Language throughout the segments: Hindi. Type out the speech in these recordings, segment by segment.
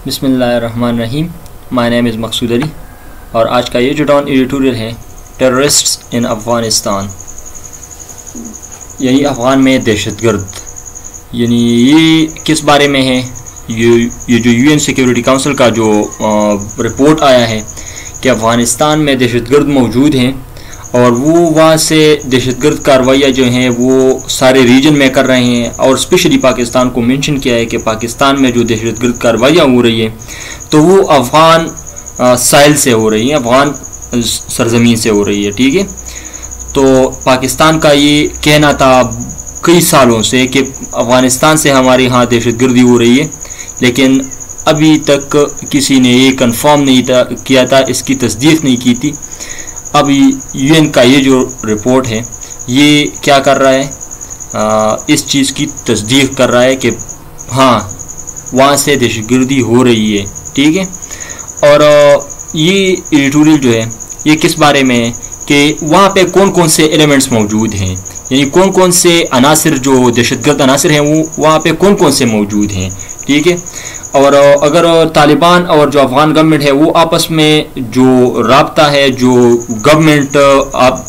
बिस्मिल्लाहिर्रहमानिर्रहीम। माय नेम इज़ मकसूद अली और आज का ये जो डाउन एडिटोरियल है टेररिस्ट्स इन अफ़गानिस्तान, यानी अफ़गान में दहशतगर्द। यानी ये किस बारे में है? ये जो यूएन सिक्योरिटी काउंसिल का जो रिपोर्ट आया है कि अफ़गानिस्तान में दहशतगर्द मौजूद हैं और वो वहाँ से दहशतगर्द कार्रवाइयाँ जो हैं वो सारे रीजन में कर रहे हैं और स्पेशली पाकिस्तान को मेंशन किया है कि पाकिस्तान में जो दहशतगर्द कार्रवाइयाँ हो रही है तो वो अफ़गान साहिल से हो रही हैं, अफ़गान सरजमीन से हो रही है। ठीक है, तो पाकिस्तान का ये कहना था कई सालों से कि अफ़गानिस्तान से हमारे यहाँ दहशतगर्दी हो रही है, लेकिन अभी तक किसी ने ये कंफर्म नहीं किया था, इसकी तस्दीक नहीं की थी। अभी यूएन का ये जो रिपोर्ट है ये क्या कर रहा है, इस चीज़ की तस्दीक कर रहा है कि हाँ वहाँ से दहशतगर्दी हो रही है। ठीक है, और ये एडिटोरियल जो है ये किस बारे में है कि वहाँ पे कौन कौन से एलिमेंट्स मौजूद हैं, यानी कौन कौन से अनासर जो दहशतगर्द अनासर हैं वो वहाँ पे कौन कौन से मौजूद हैं। ठीक है, और अगर तालिबान और जो अफ़गान गवर्नमेंट है वो आपस में जो राब्ता है, जो गवर्नमेंट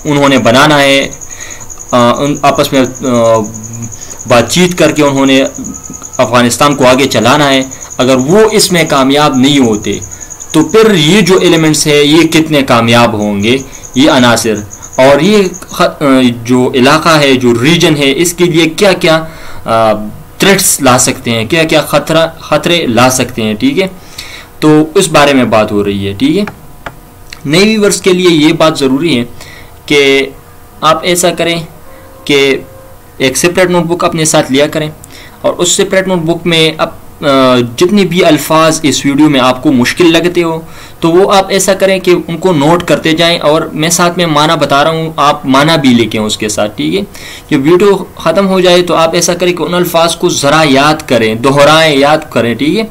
उन्होंने बनाना है, आपस में बातचीत करके उन्होंने अफ़गानिस्तान को आगे चलाना है, अगर वो इसमें कामयाब नहीं होते तो फिर ये जो एलिमेंट्स है ये कितने कामयाब होंगे, ये अनासर, और ये जो इलाका है, जो रीजन है, इसके लिए क्या क्या थ्रेट्स ला सकते हैं, क्या क्या खतरे ला सकते हैं। ठीक है, तो इस बारे में बात हो रही है। ठीक है, नए व्यूअर्स के लिए ये बात ज़रूरी है कि आप ऐसा करें कि एक सेपरेट नोटबुक अपने साथ लिया करें और उस सेपरेट नोटबुक में आप जितने भी अल्फाज इस वीडियो में आपको मुश्किल लगते हो तो वो आप ऐसा करें कि उनको नोट करते जाएं, और मैं साथ में माना बता रहा हूँ, आप माना भी लिखें उसके साथ। ठीक है, जब वीडियो ख़त्म हो जाए तो आप ऐसा करें कि उन अल्फाज को ज़रा याद करें, दोहराएं, याद करें। ठीक है,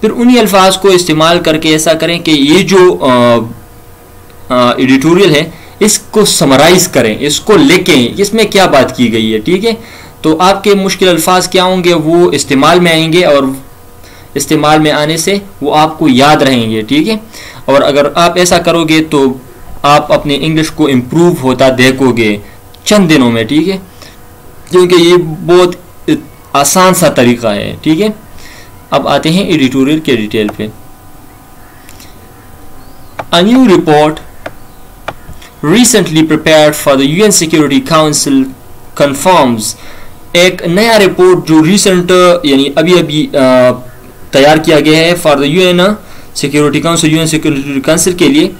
फिर उन्हीं अल्फाज को इस्तेमाल करके ऐसा करें कि ये जो एडिटोरियल है इसको समराइज़ करें, इसको लिखें, इसमें क्या बात की गई है। ठीक है, तो आपके मुश्किल अल्फाज क्या होंगे वो इस्तेमाल में आएंगे और इस्तेमाल में आने से वो आपको याद रहेंगे। ठीक है, और अगर आप ऐसा करोगे तो आप अपने इंग्लिश को इम्प्रूव होता देखोगे चंद दिनों में। ठीक है, क्योंकि ये बहुत आसान सा तरीका है। ठीक है, अब आते हैं एडिटोरियल के डिटेल पे। A new report recently prepared for the UN Security Council confirms, एक नया रिपोर्ट जो रिसेंट यानी अभी अभी तैयार किया गया है for the UN security council, UN security council के लिए,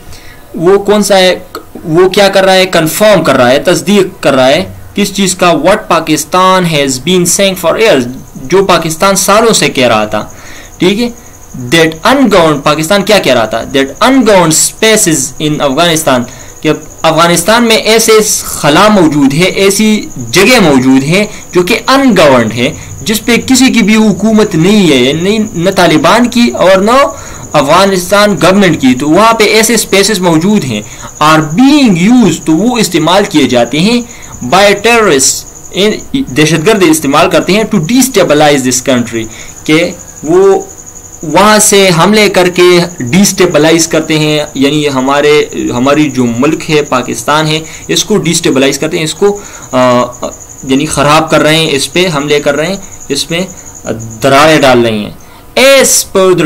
वो कौन सा है, वो क्या कर रहा है, कंफर्म कर रहा है, तस्दीक कर रहा है किस चीज़ का, what Pakistan has been saying for years, जो पाकिस्तान सालों से कह रहा था। ठीक है, दैट अनगवर्न्ड, पाकिस्तान क्या कह रहा था, दैट अनगवर्न्ड स्पेसेस इन अफगानिस्तान, कि अफगानिस्तान में ऐसे खला मौजूद है, ऐसी जगह मौजूद है जो कि अनगवर्नड है, जिस पे किसी की भी हुकूमत नहीं है, नहीं न तालिबान की और न अफगानिस्तान गवर्नमेंट की, तो वहाँ पे ऐसे स्पेसेस मौजूद हैं, आर बीइंग यूज, तो वो इस्तेमाल किए जाते हैं बाय टेररिस्ट, दहशतगर्द इस्तेमाल करते हैं, टू डिस्टेबलाइज दिस कंट्री, के वो वहाँ से हमले करके डिस्टेबलाइज करते हैं, यानी हमारी जो मुल्क है पाकिस्तान है इसको डिस्टेबलाइज करते हैं, इसको यानी ख़राब कर रहे हैं, इस पे हमले कर रहे हैं, इसमें दरारें डाल रही हैं। एज पर द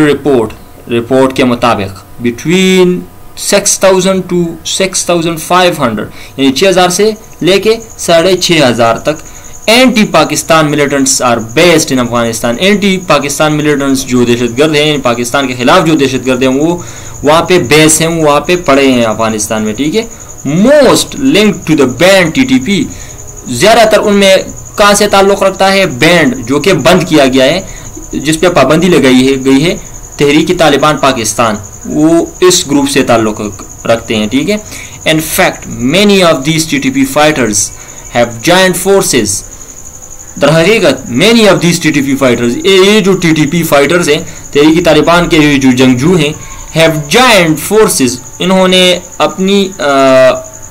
रिपोर्ट के मुताबिक बिटवीन 6000 to 6500, यानी 6000 से लेके 6500 तक anti Pakistan militants are based in Afghanistan, anti Pakistan militants जो दहशतगर्द हैं, पाकिस्तान के खिलाफ जो दहशतगर्द हैं वो वहाँ पे बेस हैं, वो वहाँ पे पड़े हैं अफगानिस्तान में। ठीक है, most link to the banned TTP, ज़्यादातर उनमें कहाँ से ताल्लुक़ रखता है, बैंड जो कि बंद किया गया है, जिस पर पाबंदी लगाई गई है, तहरीक तालिबान पाकिस्तान, वो इस ग्रुप से ताल्लुक़ रखते हैं। ठीक है, in fact many of these TTP fighters have joint forces, दर हकीकत many of these TTP fighters, ये जो टीटीपी फाइटर्स हैं, तहरीक तालिबान के जो जंगजू हैं, हैव जॉइंट फोर्सेस, इन्होंने अपनी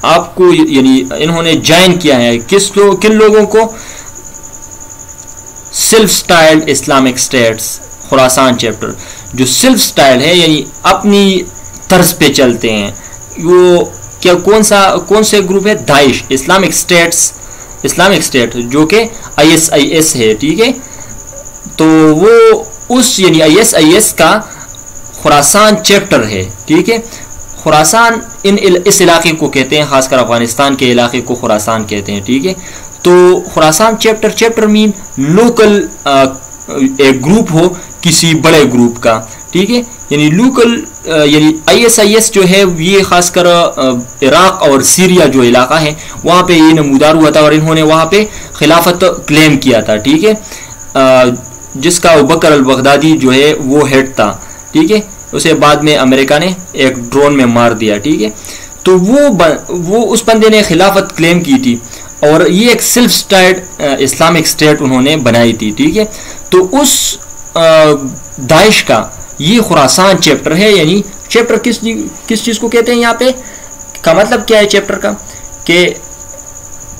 आपको यानी इन्होंने ज्वाइन किया है किन लोगों को, self styled Islamic states, Khorasan chapter जो सेल्फ स्टाइल है, यानी अपनी तर्ज पे चलते हैं। वो क्या कौन से ग्रुप है? दाइश, इस्लामिक स्टेट जो कि ISIS है, ठीक है। तो वो उस यानी ISIS का खुरासान चैप्टर है, ठीक है। खुरासान इस इलाके को कहते हैं, खासकर अफगानिस्तान के इलाके को खुरासान कहते हैं, ठीक है। तो खुरासान चैप्टर मीन लोकल एक ग्रुप हो किसी बड़े ग्रुप का, ठीक है। यानी लोकल यानी ISIS जो है ये खासकर इराक और सीरिया जो इलाका है वहाँ पे ये नमूदार हुआ था और इन्होंने वहाँ पे खिलाफत क्लेम किया था, ठीक है। जिसका अबू बकर अल बगदादी जो है वो हेड था, ठीक है। उसे बाद में अमेरिका ने एक ड्रोन में मार दिया, ठीक है। तो वो उस बंदे ने खिलाफत क्लेम की थी और ये एक सेल्फ स्टाइल्ड इस्लामिक स्टेट उन्होंने बनाई थी, ठीक है। तो उस दाइश का ये खुरासान चैप्टर है। यानी चैप्टर किस चीज़ को कहते हैं यहाँ पे, का मतलब क्या है चैप्टर का, कि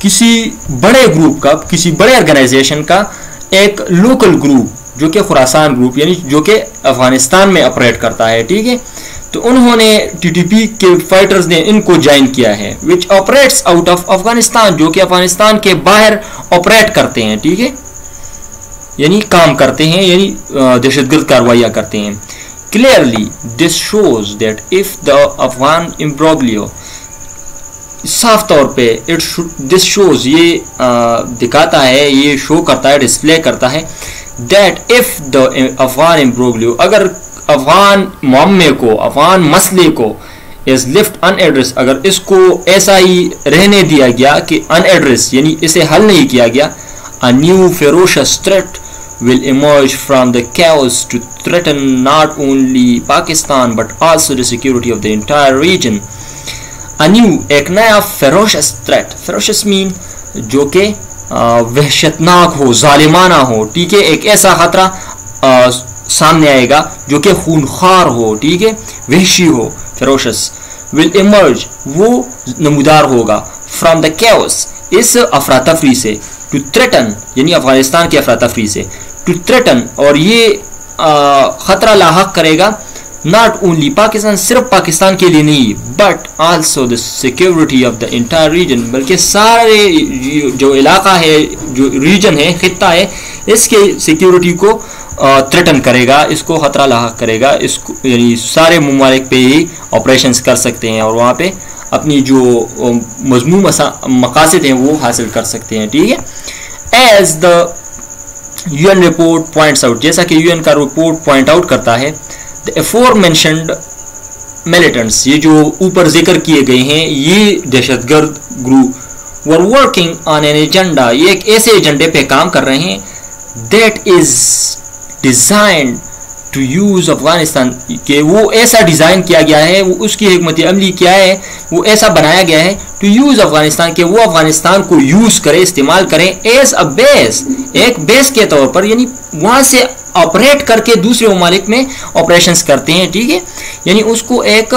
किसी बड़े ग्रुप का, किसी बड़े ऑर्गेनाइजेशन का एक लोकल ग्रुप जो कि खुरासान ग्रुप यानी जो कि अफगानिस्तान में ऑपरेट करता है, ठीक है। तो उन्होंने TTP के फाइटर्स ने इनको ज्वाइन किया है, which operates out of Afghanistan, जो कि अफगानिस्तान के बाहर ऑपरेट करते हैं, ठीक है। यानी काम करते हैं, यानी दहशतगर्द कार्रवाइयाँ करते हैं। Clearly this shows that if the Afghan imbroglio, साफ तौर पे दिस शोज ये दिखाता है, ये शो करता है, डिस्प्ले करता है दैट इफ द अफगान इम्ब्रोग्लियो, अगर अफगान मामले को, अफगान मसले को इज लिफ्ट अनएड्रेस, अगर इसको ऐसा ही रहने दिया गया कि अनएड्रेस यानी इसे हल नहीं किया गया, a new ferocious threat will emerge from the chaos to threaten not only Pakistan but also the security of the entire region. A new, एक नया ferocious threat, ferocious mean जो कि वहशतनाक हो, जालिमाना हो, ठीक है। एक ऐसा खतरा सामने आएगा जो कि खूनखार हो, ठीक है, वहशी हो, ferocious will emerge, वो नमूदार होगा, from the chaos, इस अफरा तफरी से, टू थ्रेटन यानी अफगानिस्तान की अफरा तफरी से, टू थ्रेटन, और ये खतरा लाहक करेगा नॉट ओनली पाकिस्तान, सिर्फ पाकिस्तान के लिए नहीं, but also the security of the entire region, बल्कि सारे जो इलाका है, जो रीजन है, खित्ता है, इसके सिक्योरिटी को थ्रेटन करेगा, इसको खतरा लाहक करेगा। इसको यानी सारे ममालिक पे ही ऑपरेशंस कर सकते हैं और वहाँ पे अपनी जो मजमू मकासद हैं वो हासिल कर सकते हैं, ठीक है। As the UN report points out, जैसा कि UN का रिपोर्ट पॉइंट आउट करता है, द अफोरमेंशन्ड मिलिटेंट्स, ये जो ऊपर जिक्र किए गए हैं ये दहशतगर्द group, were working on an agenda, ये एक ऐसे एजेंडे पे काम कर रहे हैं that is designed to use Afghanistan, के वो ऐसा डिज़ाइन किया गया है, वो उसकी हिकमत अमली क्या है, वो ऐसा बनाया गया है टू यूज़ अफगानिस्तान, के वो अफगानिस्तान को यूज़ करे, इस्तेमाल करें एज अ बेस, एक बेस के तौर पर, यानी वहाँ से ऑपरेट करके दूसरे ममालिक में ऑपरेशंस करते हैं, ठीक है। यानी उसको एक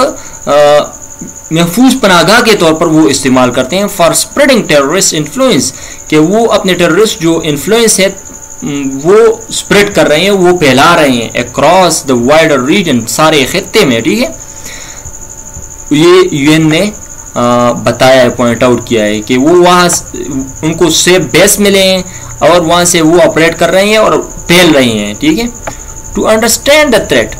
महफूज पनागाह के तौर पर वो इस्तेमाल करते हैं फॉर स्प्रेडिंग टेररिस्ट इन्फ्लुएंस, कि वो अपने टेररिस्ट जो इन्फ्लुएंस है वो स्प्रेड कर रहे हैं, वो फैला रहे हैं अक्रॉस द वाइडर रीजन, सारे खित्ते में, ठीक है। ये UN ने बताया है, पॉइंट आउट किया है कि वो वहाँ उनको सेफ बेस मिले हैं और वहाँ से वो ऑपरेट कर रहे हैं और फैल रहे हैं, ठीक है। टू अंडरस्टैंड द थ्रेट,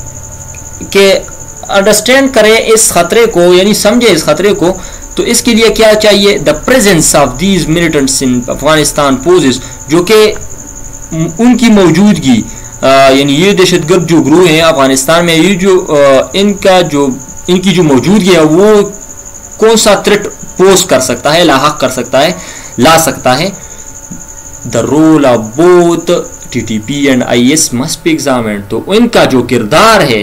के अंडरस्टैंड करें इस खतरे को, यानी समझे इस खतरे को, तो इसके लिए क्या चाहिए, the presence of these militants in Afghanistan poses, जो कि उनकी मौजूदगी, यानी ये दहशतगर्द जो ग्रुप है अफगानिस्तान में, ये जो इनकी जो मौजूदगी है वो कौन सा थ्रेट पोज कर सकता है, लाहक कर सकता है, ला सकता है। The role of both TTP and IS must be examined, तो इनका जो किरदार है,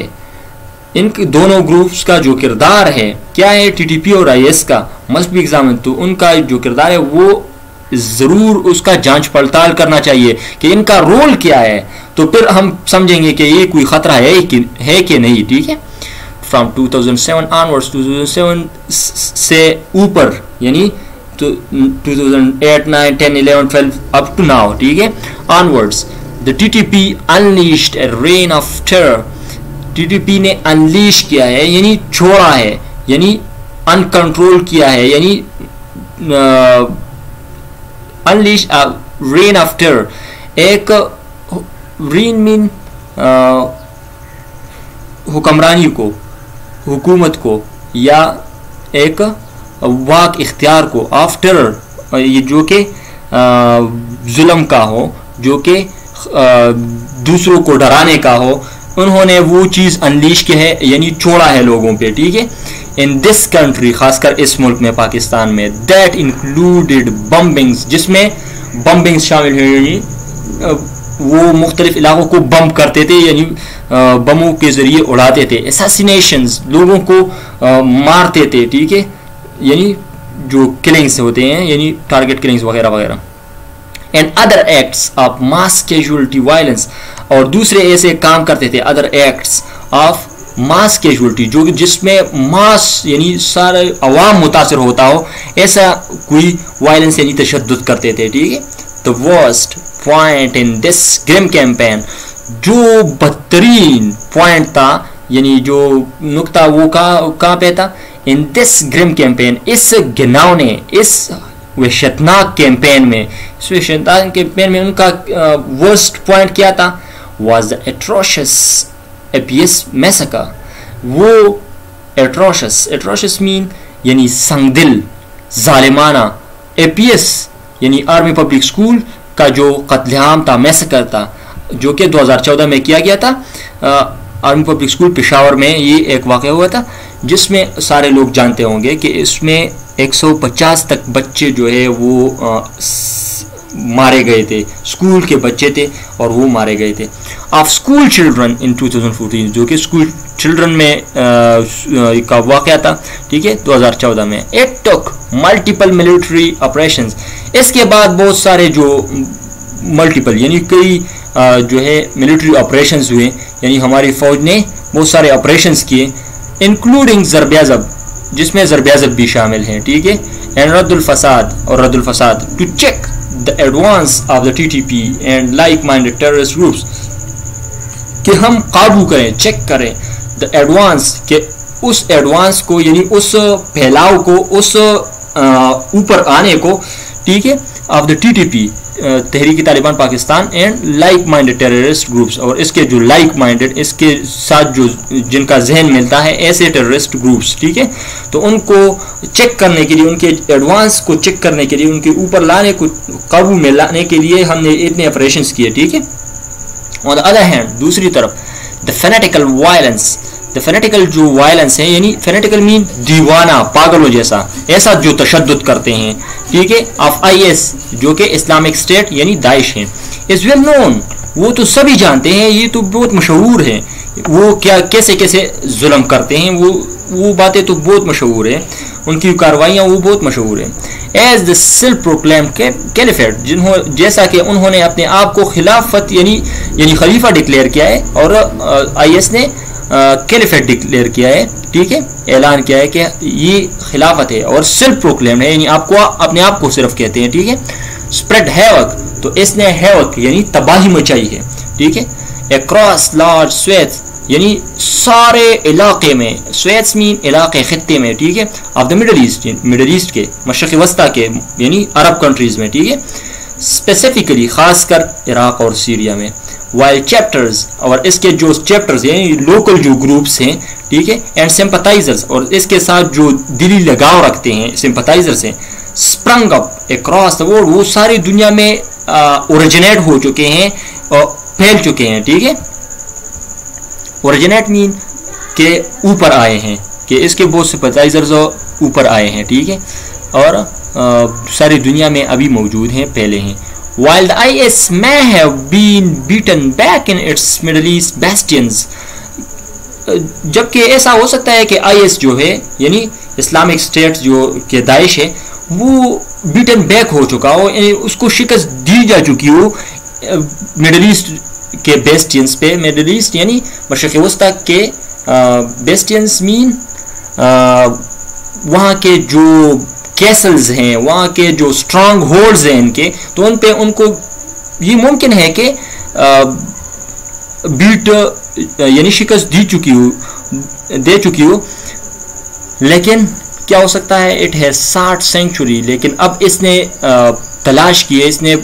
इन दोनों ग्रुप्स का जो किरदार है क्या है, TTP और IS का, मस्ट बी एग्जामिन्ड, तो उनका जो किरदार है वो जरूर उसका जांच पड़ताल करना चाहिए कि इनका रोल क्या है, तो फिर हम समझेंगे कि ये कोई खतरा है कि नहीं, ठीक है। फ्रॉम 2007 ऑनवर्ड्स, 2007 से ऊपर, यानी 2008, 9, 10, 11, 12 अप टू नाउ, ठीक है, onwards, the TTP unleashed A rain of terror. TTP ने अनलीश किया है यानी छोड़ा है, यानी अनकंट्रोल किया है, यानी अनलीश रेन ऑफ टेरर। एक रेन मीन हुक्मरानी को, हुकूमत को, या एक वाक इख्तियार को, ऑफ टेरर ये जो कि जुल्म का हो, जो कि दूसरों को डराने का हो, उन्होंने वो चीज़ अनलीश की है यानी छोड़ा है लोगों पे, ठीक है। इन दिस कंट्री, खासकर इस मुल्क में, पाकिस्तान में, दैट इंक्लूडेड बम्बिंग्स, जिसमें बम्बिंग्स शामिल है, यानी वो मुख्तलिफ इलाकों को बम करते थे, यानी बमों के जरिए उड़ाते थे। असैसिनेशंस, लोगों को मारते थे, ठीक है, यानी जो किलिंग्स होते हैं, यानी टारगेट किलिंग्स वगैरह वगैरह। And other acts of mass casualty violence, और दूसरे ऐसे काम करते थे, other acts of mass casualty, जो जिसमें मास यानी सारे अवाम मुतासर होता हो, ऐसा कोई वायलेंस यानी तशद्दुद करते थे, ठीक है। The worst point in this grim campaign, जो बदतरीन पॉइंट था, यानी जो नुक्ता, वो कहाँ पे था? इन दिस ग्रिम कैंपेन, इस घिनौने, इस वहशतनाक कैंपेन में, इस वहशतनाक कैंपेन में उनका वर्स्ट पॉइंट क्या था? was the atrocious APS massacre। वो atrocious mean यानी संगदिल, जालिमाना, APS यानी आर्मी पब्लिक स्कूल का जो कत्लेआम था, मैसेकर था, जो कि 2014 में किया गया था। आर्मी पब्लिक स्कूल पेशावर में ये एक वाक़या हुआ था, जिसमें सारे लोग जानते होंगे कि इसमें 150 तक बच्चे जो है वो मारे गए थे, स्कूल के बच्चे थे और वो मारे गए थे। ऑफ स्कूल चिल्ड्रन इन 2014, जो कि स्कूल चिल्ड्रन में का वाक़या था, ठीक है, 2014 में। It took multiple military operations, इसके बाद बहुत सारे जो मल्टीपल यानी कई जो है मिलिट्री ऑपरेशंस हुए, यानी हमारी फौज ने बहुत सारे ऑपरेशंस किए, इंक्लूडिंग ज़रब्याज़ब, जिसमें ज़रब्याज़ब भी शामिल हैं, ठीक है, एंड रद्दुल फसाद, और रद्दुल फसाद, to check the advance of the TTP and like-minded terrorist groups, कि हम काबू करें, चेक करें the advance, के उस एडवांस को यानी उस फैलाव को, उस ऊपर आने को, ठीक है, of the TTP Tehreek Taliban Pakistan and like minded terrorist groups, और इसके जो लाइक माइंडेड, इसके साथ जो जिनका जहन मिलता है, ऐसे टेररिस्ट ग्रुप्स, ठीक है, तो उनको चेक करने के लिए, उनके एडवांस को चेक करने के लिए, उनके ऊपर लाने को, काबू में लाने के लिए हमने इतने ऑपरेशंस किए, ठीक है। ऑन द अदर हैंड, दूसरी तरफ, द फेनेटिकल वायलेंस, द फेनेटिकल जो वायलेंस है, यानी फेनेटिकल मीन दीवाना, पागलों जैसा, ऐसा जो तशद्दुद करते हैं, ठीक है, ऑफ IS, जो कि इस्लामिक स्टेट यानी दाइश है, इज वेल नोन, वो तो सभी जानते हैं, ये तो बहुत मशहूर है, वो क्या कैसे कैसे जुल्म करते हैं, वो बातें तो बहुत मशहूर है, उनकी कार्रवाइयाँ वो बहुत मशहूर है। As the self proclaim caliphate, जैसा कि उन्होंने अपने आप को खिलाफत यानी खलीफा डिक्लेयर किया है, और IS ने कैलिफेट डिक्लेयर किया है, ठीक है, ऐलान किया है कि ये खिलाफत है, और सेल्फ प्रोक्लेम है, यानी आपको अपने आप को सिर्फ कहते हैं, ठीक है। स्प्रेड हैवक, तो इसने हैवक यानी तबाही मचाई है, ठीक है, अक्रॉस लार्ज स्वेथ, यानी सारे इलाके में, स्वेथ्स मीन इलाके, खित्ते में, ठीक है, ऑफ द मिडल ईस्ट के, मशरक़ वस्ता के, यानी अरब कंट्रीज में, ठीक है, स्पेसिफिकली खासकर इराक और सीरिया में। वाइल चैप्टर्स, और इसके जो चैप्टर्स हैं, लोकल जो ग्रुप्स हैं, ठीक है, एंड सिंपथाइजर्स, और इसके साथ जो दिली लगाव रखते हैं सिंपथाइजर्स हैं, sprung up across the world, वो सारी दुनिया में ओरिजिनेट हो चुके हैं और फैल चुके हैं, ठीक है। ओरिजिनेट मीन के ऊपर आए हैं, कि इसके बहुत सिंपथाइजर्स ऊपर आए हैं, ठीक है, और सारी दुनिया में अभी मौजूद हैं, पहले हैं। While the IS may have been beaten back in its Middle East bastions, जबकि ऐसा हो सकता है कि IS जो है यानी इस्लामिक स्टेट जो के दाइश है, वो बीटन बैक हो चुका हो, यानी उसको शिकस्त दी जा चुकी हो मिडल ईस्ट के बेस्टियंस पे। मिडल ईस्ट यानी मशरक़ वस्ता के बेस्टियंस मीन वहाँ के जो कैसल्स हैं, वहाँ के जो स्ट्रांग होल्ड्स हैं इनके, तो उन पे उनको ये मुमकिन है कि बीट यानी शिकस्त दे चुकी हो, लेकिन क्या हो सकता है, इट हैज 60 सेंचुरी, लेकिन अब इसने तलाश की है, इसने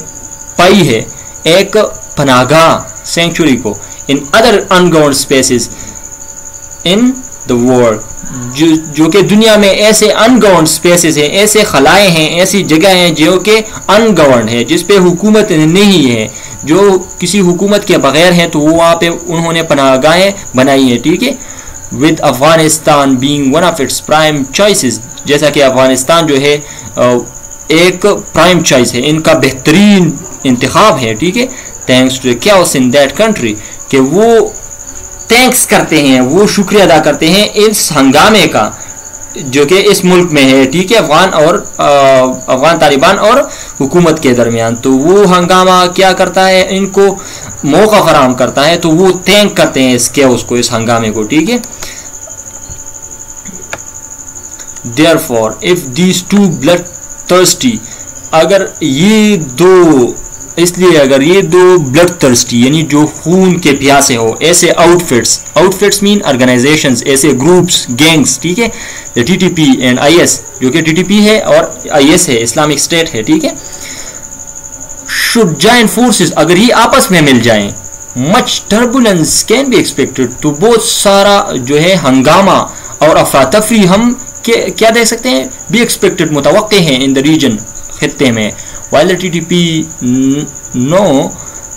पाई है एक पनागाह सेंचुरी को in other ungoverned spaces in the world, जो कि दुनिया में ऐसे अनगवर्नड स्पेसेस हैं, ऐसे खलाएं हैं, ऐसी जगह हैं जो कि अनगवर्नड है, जिस पे हुकूमत नहीं है, जो किसी हुकूमत के बगैर हैं, तो वो वहाँ पे उन्होंने पनाहगाहें बनाई हैं, ठीक है। With Afghanistan being one of its prime choices, जैसा कि अफगानिस्तान जो है एक प्राइम चॉइस है, इनका बेहतरीन इंतखाब है, ठीक है। Thanks to the chaos in that country, कि वो थैंक्स करते हैं, वो शुक्रिया अदा करते हैं इस हंगामे का जो कि इस मुल्क में है, ठीक है, अफगान तालिबान और हुकूमत के दरमियान। तो वो हंगामा क्या करता है, इनको मौका फराहम करता है, तो वो थैंक करते हैं इस chaos को, इस हंगामे को, ठीक है। Therefore, if these two bloodthirsty, अगर ये दो, इसलिए अगर ये दो ब्लड थर्स्टी यानी जो खून के प्यासे हो ऐसे आउटफिट्स मीन ऑर्गेनाइजेशंस, ऐसे ग्रुप्स, गैंग्स, ठीक है, टीटीपी एंड आईएस, जो कि टीटीपी है और आईएस है, इस्लामिक स्टेट है, ठीक है, शुड जॉइन फोर्सेस, अगर ये आपस में मिल जाएं, much turbulence can be expected, तो बहुत सारा जो है हंगामा और अफरा तफरी हम क्या देख सकते हैं, बी एक्सपेक्टेड, मुतवक्के हैं इन द रीजन, खित्ते में। While the TTP no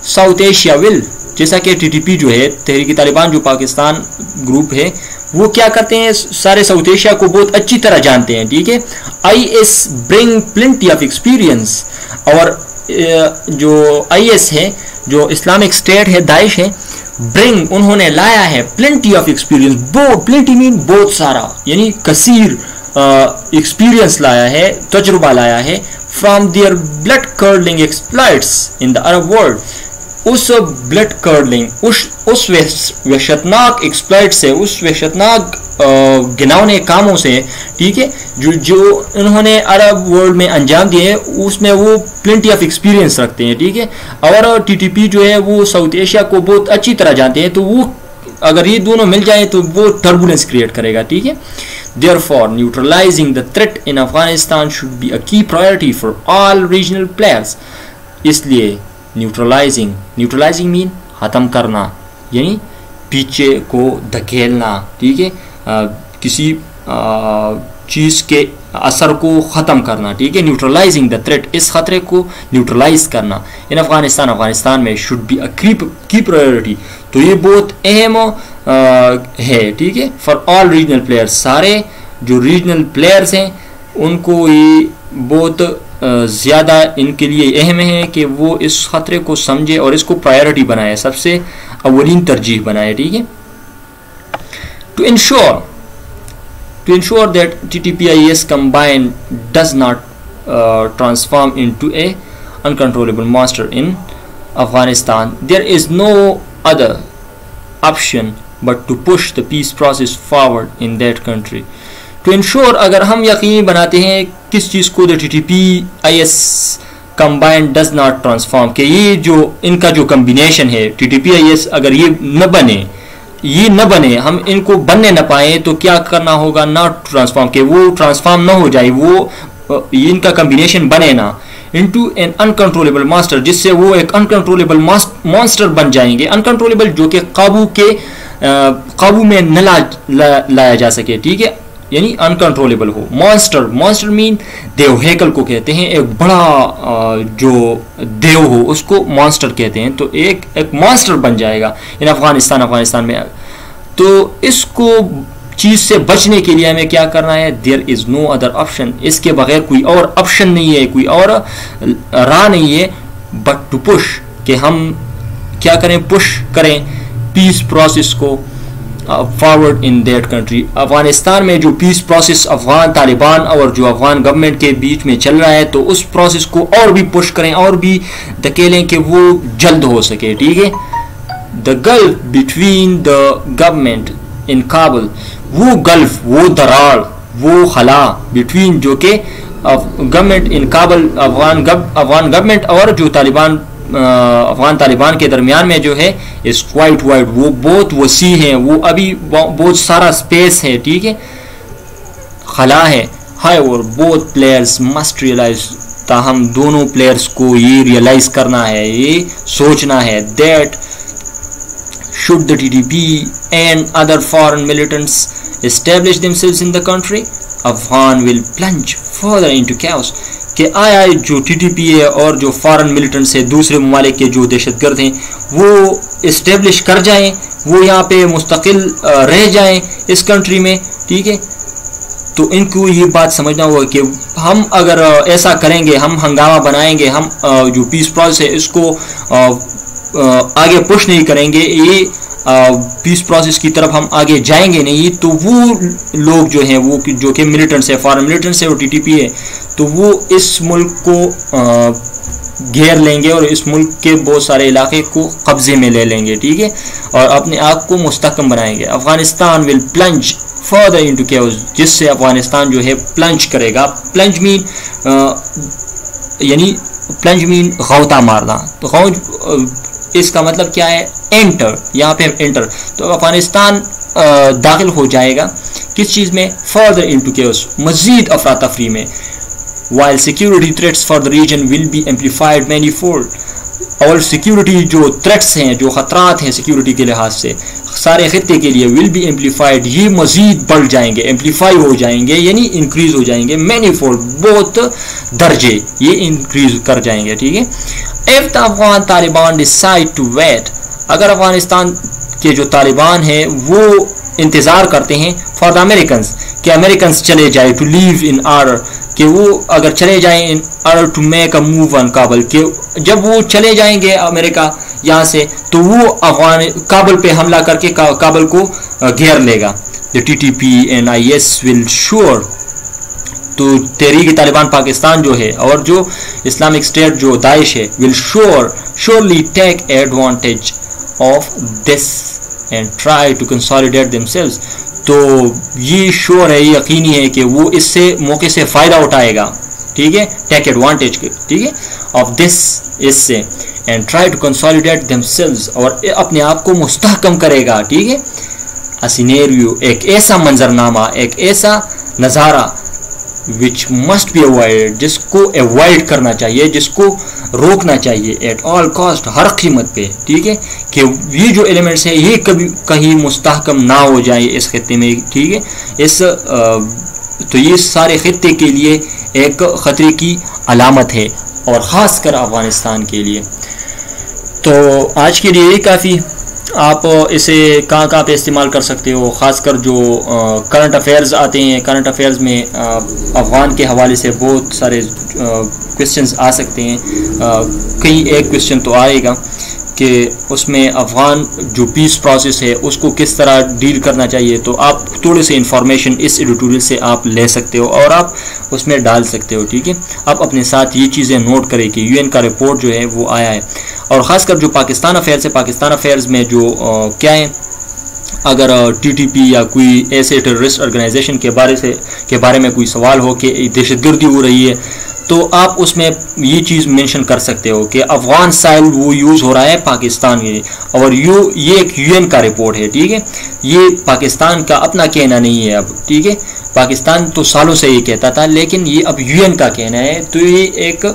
South Asia will, जैसा कि TTP जो है, तहरीक तालिबान जो पाकिस्तान ग्रुप है, वो क्या करते हैं, सारे साउथ एशिया को बहुत अच्छी तरह जानते हैं, ठीक है। IS bring plenty of experience, और जो IS है, जो इस्लामिक स्टेट है, दाइश है, ब्रिंग उन्होंने लाया है plenty of experience, बहुत, plenty मीन बहुत सारा, यानी कसीर एक्सपीरियंस लाया है, तजुर्बा लाया है, from their blood curdling exploits in the Arab world, उस ब्लड कर्डलिंग, उस वहशतनाक एक्सप्लॉइट से, उस वहशतनाक गिनौने कामों से, ठीक है, जो उन्होंने अरब वर्ल्ड में अंजाम दिए, उसमें वो प्लेंटी ऑफ एक्सपीरियंस रखते हैं, ठीक है। और टीटीपी जो है वो साउथ एशिया को बहुत अच्छी तरह जानते हैं, तो वो अगर ये दोनों मिल जाए तो वो टर्बुलेंस क्रिएट करेगा, ठीक है। Therefore, neutralizing the threat in Afghanistan should be a key priority for all regional players. इसलिए neutralizing mean ख़त्म करना, यानी पीछे को धकेलना, ठीक है, किसी चीज़ के असर को ख़त्म करना, ठीक है। न्यूट्रलाइजिंग द थ्रेट, इस खतरे को न्यूट्रलाइज करना इन अफगानिस्तान में शुड बी अ की प्रायोरिटी, तो ये बहुत अहम है, ठीक है, फॉर ऑल रीजनल प्लेयर्स, सारे जो रीजनल प्लेयर्स हैं उनको ये बहुत ज़्यादा इनके लिए अहम है कि वो इस खतरे को समझे और इसको प्रायोरिटी बनाए, सबसे अवलीन तरजीह बनाए, ठीक है। To ensure that TTP-IS combined does not transform into a uncontrollable monster in Afghanistan, there is no other option but to push the peace process forward in that country. To ensure, अगर हम यकीनी बनाते हैं किस चीज़ को, the TTP-IS combined does not transform, कि ये जो इनका जो कम्बिनेशन है TTP-IS, अगर ये न बने, हम इनको बनने न पाए, तो क्या करना होगा, नॉट ट्रांसफॉर्म, के वो ट्रांसफॉर्म न हो जाए, वो ये इनका कम्बिनेशन बने ना, इनटू एन अनकंट्रोलेबल मास्टर, जिससे वो एक अनकंट्रोलेबल मॉन्स्टर बन जाएंगे, अनकंट्रोलेबल जो कि काबू में न लाया जा सके, ठीक है, यानी अनकंट्रोलेबल हो। मॉन्स्टर मीन देव हैकल को कहते हैं, एक बड़ा जो देव हो उसको मॉन्स्टर कहते हैं, तो एक मॉन्स्टर बन जाएगा इन अफगानिस्तान में। तो इसको चीज़ से बचने के लिए हमें क्या करना है, there is no other option, इसके बगैर कोई और ऑप्शन नहीं है, कोई और राह नहीं है, बट टू पुश, कि हम क्या करें, पुश करें पीस प्रोसेस को forward in that country. Afghanistan में जो पीस प्रोसेस अफगान तालिबान और जो अफगान गवर्नमेंट के बीच में चल रहा है, तो उस प्रोसेस को और भी पुश करें, और भी धकेलें कि वो जल्द हो सके, ठीक है। The gulf between the government in Kabul, वो गल्फ, वो दरार, वो खला बिटवीन, जो कि government in Kabul, Afghan government और जो तालिबान अफगान तालिबान के दरमियान में जो है इज क्वाइट वाइड, वो बहुत वसी है, वो अभी बहुत सारा स्पेस है, ठीक है, खला है। However both players must realize, ताहम दोनों प्लेयर्स को ये रियलाइज करना है, ये सोचना है that should the TTP and other foreign militants establish themselves in the country, Afghan will plunge further into chaos। कि आया जो TTP है और जो फॉरेन मिलिटेंट्स है दूसरे ममालिक के जो दहशतगर्द हैं वो इस्टेब्लिश कर जाएं, वो यहाँ पे मुस्तकिल रह जाएं इस कंट्री में, ठीक है। तो इनको ये बात समझना होगा कि हम अगर ऐसा करेंगे, हम हंगामा बनाएंगे, हम जो पीस प्रोसेस है इसको आगे पुश नहीं करेंगे, ये पीस प्रोसेस की तरफ हम आगे जाएंगे नहीं, तो वो लोग जो हैं वो जो कि मिलिटेंट्स है, फॉरेन मिलिटेंट्स है और TTP है, तो वो इस मुल्क को घेर लेंगे और इस मुल्क के बहुत सारे इलाके को कब्जे में ले लेंगे, ठीक है, और अपने आप को मुस्तहकम बनाएंगे। Afghanistan will plunge further into chaos, जिससे अफगानिस्तान जो है प्लंज करेगा। प्लंज मीन यानी प्लंज मीन गौता मारना, तो गौज इसका मतलब क्या है, एंटर, यहाँ पे एंटर, तो अफगानिस्तान दाखिल हो जाएगा किस चीज़ में, फर्दर इनटू केओस, मजीद अफरा तफरी में। while security threats for the region will be amplified manifold, और सिक्योरिटी जो थ्रेट्स हैं, जो ख़तरात हैं सिक्योरिटी के लिहाज से सारे खित्ते के लिए, विल बी एम्पलीफाइड, ये मजीद बढ़ जाएंगे, एम्पलीफाई हो जाएंगे यानी इंक्रीज हो जाएंगे, मैनीफोल्ड बहुत दर्जे ये इंक्रीज कर जाएंगे, ठीक है। If the Afghan Taliban decide to wait, अगर अफगानिस्तान के जो तालिबान हैं वो इंतज़ार करते हैं फॉर द अमेरिकन, कि अमेरिकन चले जाए, टू लीव इन आर्डर, कि वो अगर चले जाएं in order to make a move on Kabul, कि जब वो चले जाएंगे अमेरिका यहाँ से तो वो अफगान काबुल पे हमला करके काबुल को घेर लेगा। The TTP and IS will sure, तो तहरीक तालिबान पाकिस्तान जो है और जो इस्लामिक स्टेट जो दाइश है, will surely take advantage of this and try to consolidate themselves, तो ये श्योर है, ये यकीनी है कि वो इससे मौके से फ़ायदा उठाएगा, ठीक है, टेक एडवांटेज, ठीक है, ऑफ दिस, इससे, and try to consolidate themselves, और अपने आप को मुस्तहकम करेगा, ठीक है। अ सिनेरियो, एक ऐसा मंजरनामा, एक ऐसा नज़ारा विच मस्ट बी अवॉइडेड, जिसको अवॉइड करना चाहिए, जिसको रोकना चाहिए एट ऑल कॉस्ट, हर कीमत पे, ठीक है, कि ये जो एलिमेंट्स हैं ये कभी कहीं मुस्तहकम ना हो जाए इस खित्ते में, ठीक है, इस तो ये सारे खित्ते के लिए एक ख़तरे की अलामत है और ख़ास कर अफ़गानिस्तान के लिए। तो आज के लिए काफ़ी, आप इसे कहाँ कहाँ पे इस्तेमाल कर सकते हो, ख़ासकर जो करंट अफेयर्स आते हैं, करंट अफेयर्स में अफ़गान के हवाले से बहुत सारे क्वेश्चंस आ सकते हैं। कई एक क्वेश्चन तो आएगा कि उसमें अफ़गान जो पीस प्रोसेस है उसको किस तरह डील करना चाहिए, तो आप थोड़े से इंफॉर्मेशन इस एडिटोरियल से आप ले सकते हो और आप उसमें डाल सकते हो, ठीक है। आप अपने साथ ये चीज़ें नोट करें कि UN का रिपोर्ट जो है वो आया है, और ख़ासकर जो पाकिस्तान अफेयर्स है, पाकिस्तान अफेयर्स में जो क्या है, अगर TTP या कोई ऐसे टेररिस्ट ऑर्गेनाइजेशन के बारे में कोई सवाल हो कि दहशतगर्दी हो रही है, तो आप उसमें ये चीज़ मेंशन कर सकते हो कि अफ़गान साइल वो यूज़ हो रहा है पाकिस्तान के, और ये एक UN का रिपोर्ट है, ठीक है, ये पाकिस्तान का अपना कहना नहीं है अब, ठीक है, पाकिस्तान तो सालों से ये कहता था, लेकिन ये अब UN का कहना है, तो ये एक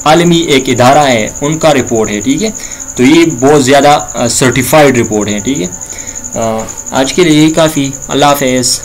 आलमी एक इदारा है, उनका रिपोर्ट है, ठीक है, तो ये बहुत ज़्यादा सर्टिफाइड रिपोर्ट है, ठीक है। आज के लिए यही काफ़ी। अल्लाह हाफ़िज़।